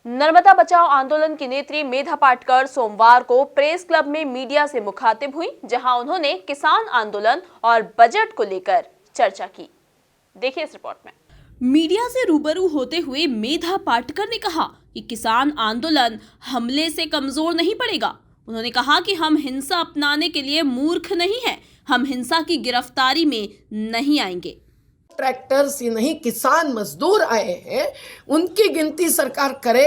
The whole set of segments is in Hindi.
नर्मदा बचाओ आंदोलन की नेत्री मेधा पाटकर सोमवार को प्रेस क्लब में मीडिया से मुखातिब हुई, जहां उन्होंने किसान आंदोलन और बजट को लेकर चर्चा की। देखिए इस रिपोर्ट में। मीडिया से रूबरू होते हुए मेधा पाटकर ने कहा कि किसान आंदोलन हमले से कमजोर नहीं पड़ेगा। उन्होंने कहा कि हम हिंसा अपनाने के लिए मूर्ख नहीं हैं, हम हिंसा की गिरफ्तारी में नहीं आएंगे। ट्रैक्टर से नहीं, किसान मजदूर आए हैं, उनकी गिनती सरकार करे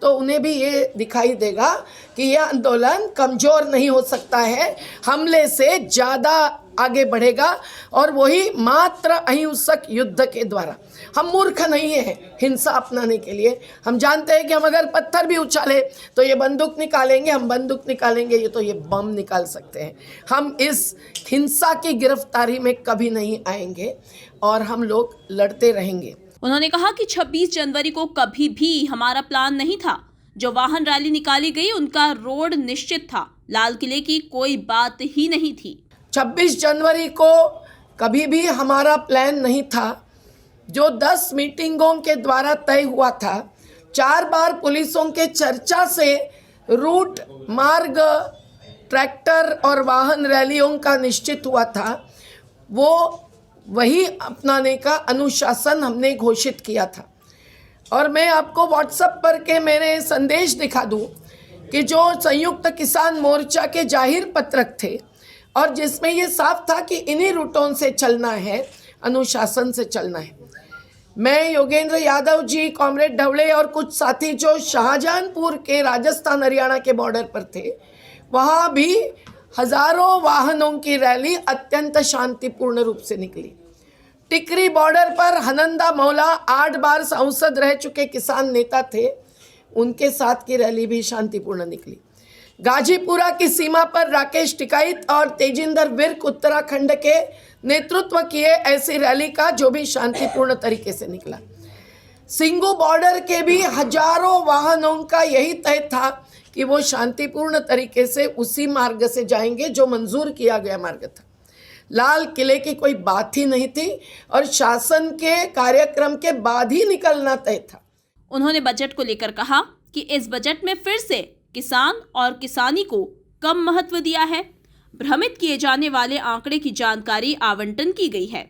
तो उन्हें भी ये दिखाई देगा कि यह आंदोलन कमजोर नहीं हो सकता है, हमले से ज़्यादा आगे बढ़ेगा और वही मात्र अहिंसक युद्ध के द्वारा। हम मूर्ख नहीं हैं हिंसा अपनाने के लिए। हम जानते हैं कि हम अगर पत्थर भी उछाले तो ये बंदूक निकालेंगे, हम बंदूक निकालेंगे ये तो ये बम निकाल सकते हैं। हम इस हिंसा की गिरफ्तारी में कभी नहीं आएंगे और हम लोग लड़ते रहेंगे। उन्होंने कहा कि 26 जनवरी को कभी भी हमारा प्लान नहीं था। जो वाहन रैली निकाली गई उनका रोड निश्चित था, लाल किले की कोई बात ही नहीं थी। 26 जनवरी को कभी भी हमारा प्लान नहीं था। जो 10 मीटिंगों के द्वारा तय हुआ था, 4 बार पुलिसों के चर्चा से रूट, मार्ग, ट्रैक्टर और वाहन रैलियों का निश्चित हुआ था, वो वही अपनाने का अनुशासन हमने घोषित किया था। और मैं आपको व्हाट्सएप पर के मैंने संदेश दिखा दूं कि जो संयुक्त किसान मोर्चा के जाहिर पत्रक थे और जिसमें ये साफ था कि इन्हीं रूटों से चलना है, अनुशासन से चलना है। मैं, योगेंद्र यादव जी, कॉमरेड ढवले और कुछ साथी जो शाहजहांपुर के राजस्थान हरियाणा के बॉर्डर पर थे, वहाँ भी हजारों वाहनों की रैली अत्यंत शांतिपूर्ण रूप से निकली। टिकरी बॉर्डर पर हनंदा मौला 8 बार सांसद रह चुके किसान नेता थे, उनके साथ की रैली भी शांतिपूर्ण निकली। गाजीपुरा की सीमा पर राकेश टिकाईत और तेजिंदर विर्क उत्तराखंड के नेतृत्व किए ऐसी रैली का जो भी शांतिपूर्ण तरीके से निकला। सिंगू बॉर्डर के भी हजारों वाहनों का यही तय था कि वो शांतिपूर्ण तरीके से उसी मार्ग से जाएंगे जो मंजूर किया गया मार्ग था। लाल किले की कोई बात ही नहीं थी और शासन के कार्यक्रम के बाद ही निकलना तय था। उन्होंने बजट को लेकर कहा कि इस बजट में फिर से किसान और किसानी को कम महत्व दिया है। भ्रमित किए जाने वाले आंकड़े की जानकारी आवंटन की गई है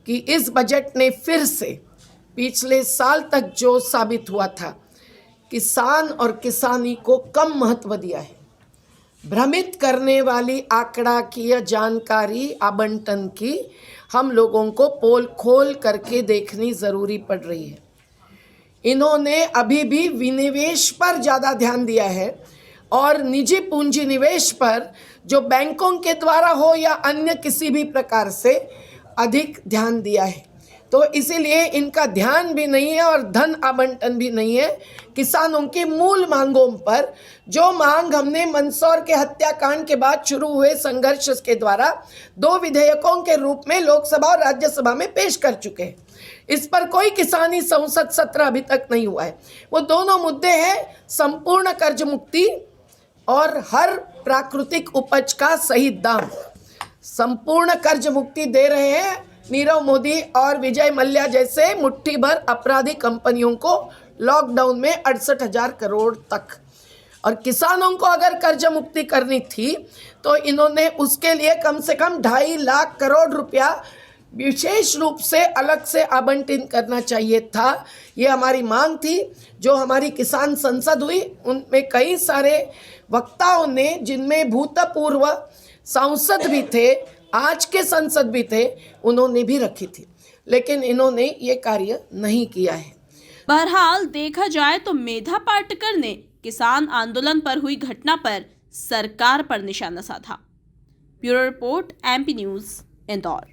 कि इस बजट ने फिर से पिछले साल तक जो साबित हुआ था, किसान और किसानी को कम महत्व दिया है। भ्रमित करने वाली आंकड़ा की या जानकारी आवंटन की हम लोगों को पोल खोल करके देखनी ज़रूरी पड़ रही है। इन्होंने अभी भी विनिवेश पर ज़्यादा ध्यान दिया है और निजी पूंजी निवेश पर, जो बैंकों के द्वारा हो या अन्य किसी भी प्रकार से, अधिक ध्यान दिया है। तो इसीलिए इनका ध्यान भी नहीं है और धन आवंटन भी नहीं है किसानों की मूल मांगों पर। जो मांग हमने मंदसौर के हत्याकांड के बाद शुरू हुए संघर्ष के द्वारा 2 विधेयकों के रूप में लोकसभा और राज्यसभा में पेश कर चुके हैं, इस पर कोई किसानी संसद सत्र अभी तक नहीं हुआ है। वो दोनों मुद्दे हैं संपूर्ण कर्ज मुक्ति और हर प्राकृतिक उपज का सही दाम। संपूर्ण कर्ज मुक्ति दे रहे हैं नीरव मोदी और विजय मल्ल्या जैसे मुट्ठी भर अपराधी कंपनियों को लॉकडाउन में 68,000 करोड़ तक। और किसानों को अगर कर्ज मुक्ति करनी थी तो इन्होंने उसके लिए कम से कम 2.5 लाख करोड़ रुपया विशेष रूप से अलग से आवंटित करना चाहिए था। ये हमारी मांग थी। जो हमारी किसान संसद हुई उनमें कई सारे वक्ताओं ने, जिनमें भूतपूर्व सांसद भी थे, आज के संसद भी थे, उन्होंने भी रखी थी, लेकिन इन्होंने ये कार्य नहीं किया है। बहरहाल देखा जाए तो मेधा पाटकर ने किसान आंदोलन पर हुई घटना पर सरकार पर निशाना साधा। Bureau report, MP news, Indore.